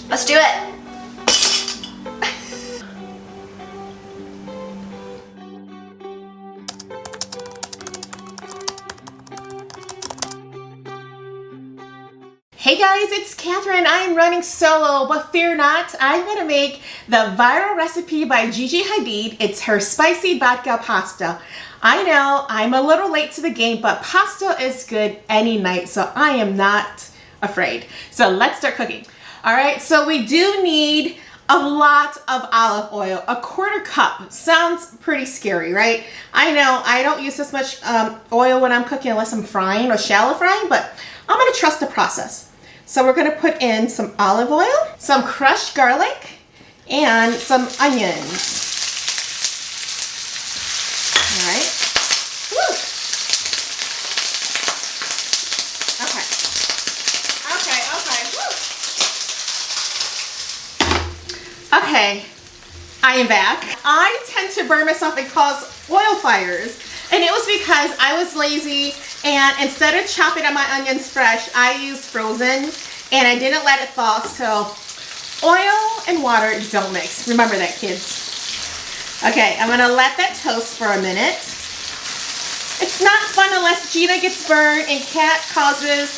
Let's do it. Hey guys, it's Catherine. I'm running solo, but fear not. I'm gonna make the viral recipe by Gigi Hadid. It's her spicy vodka pasta. I know I'm a little late to the game, but pasta is good any night, so I am not afraid. So let's start cooking. All right, so we do need a lot of olive oil, a 1/4 cup. Sounds pretty scary, right? I know I don't use this much oil when I'm cooking unless I'm frying or shallow frying, but I'm gonna trust the process. So we're gonna put in some olive oil, some crushed garlic, and some onions. All right. Woo. Okay. Woo. Okay, I am back. I tend to burn myself and cause oil fires. And it was because I was lazy, and instead of chopping up my onions fresh, I used frozen, and I didn't let it thaw. So oil and water don't mix. Remember that, kids. Okay, I'm gonna let that toast for a minute. It's not fun unless Gina gets burned and Kat causes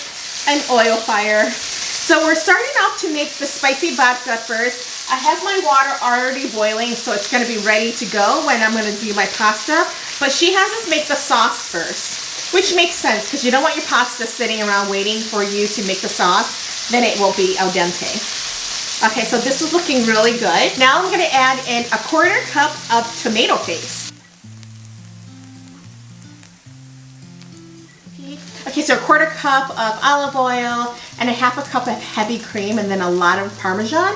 an oil fire. So we're starting off to make the spicy vodka first. I have my water already boiling, so it's gonna be ready to go when I'm gonna do my pasta. But she has us make the sauce first, which makes sense because you don't want your pasta sitting around waiting for you to make the sauce. Then it won't be al dente. Okay, so this is looking really good. Now I'm gonna add in a 1/4 cup of tomato paste. Okay, so a 1/4 cup of olive oil and a 1/2 cup of heavy cream, and then a lot of Parmesan.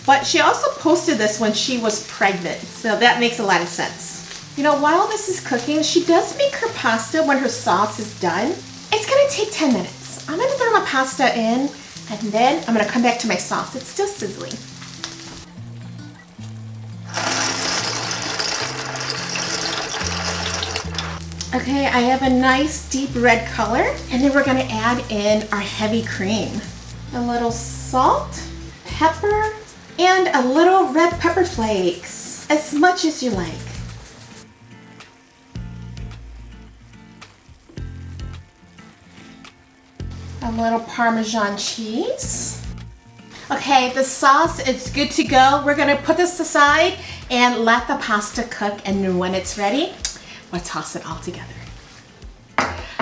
But she also posted this when she was pregnant, so that makes a lot of sense. You know, while this is cooking, she does make her pasta when her sauce is done. It's gonna take 10 minutes. I'm gonna throw my pasta in, and then I'm gonna come back to my sauce. It's still sizzling. Okay, I have a nice deep red color, and then we're gonna add in our heavy cream. A little salt, pepper, and a little red pepper flakes, as much as you like. A little Parmesan cheese. Okay, the sauce is good to go. We're gonna put this aside and let the pasta cook, and when it's ready, we'll toss it all together.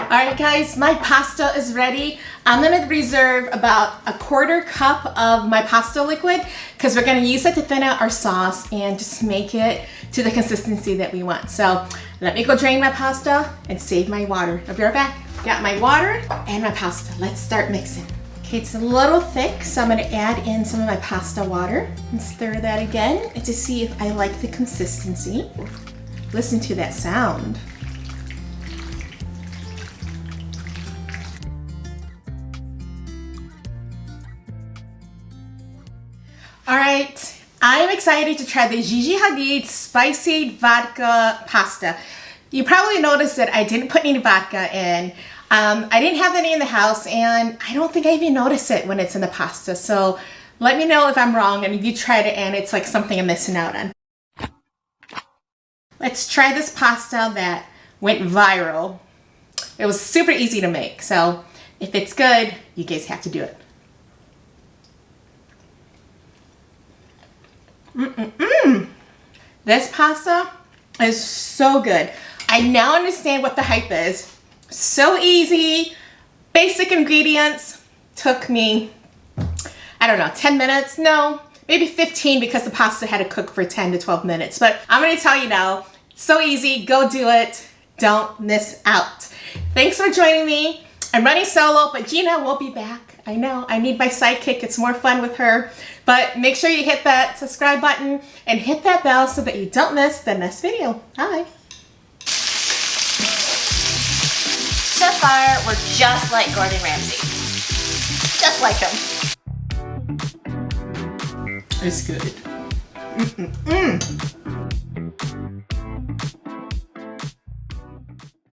All right, guys, my pasta is ready. I'm gonna reserve about a 1/4 cup of my pasta liquid because we're gonna use it to thin out our sauce and just make it to the consistency that we want. So let me go drain my pasta and save my water. I'll be right back. Got my water and my pasta. Let's start mixing. Okay, it's a little thick, so I'm gonna add in some of my pasta water and stir that again to see if I like the consistency. Listen to that sound. All right, I'm excited to try the Gigi Hadid spicy vodka pasta. You probably noticed that I didn't put any vodka in. I didn't have any in the house, and I don't think I even notice it when it's in the pasta. So let me know if I'm wrong and if you tried it and it's like something I'm missing out on. Let's try this pasta that went viral. It was super easy to make, so if it's good, you guys have to do it. This pasta is so good. I now understand what the hype is. So easy, basic ingredients. Took me, I don't know, 10 minutes? No, maybe 15 because the pasta had to cook for 10 to 12 minutes. But I'm gonna tell you now, so easy, go do it. Don't miss out. Thanks for joining me. I'm running solo, but Gina will be back. I know, I need my sidekick. It's more fun with her. But make sure you hit that subscribe button and hit that bell so that you don't miss the next video. Bye. So far, we're just like Gordon Ramsay. Just like him. It's good.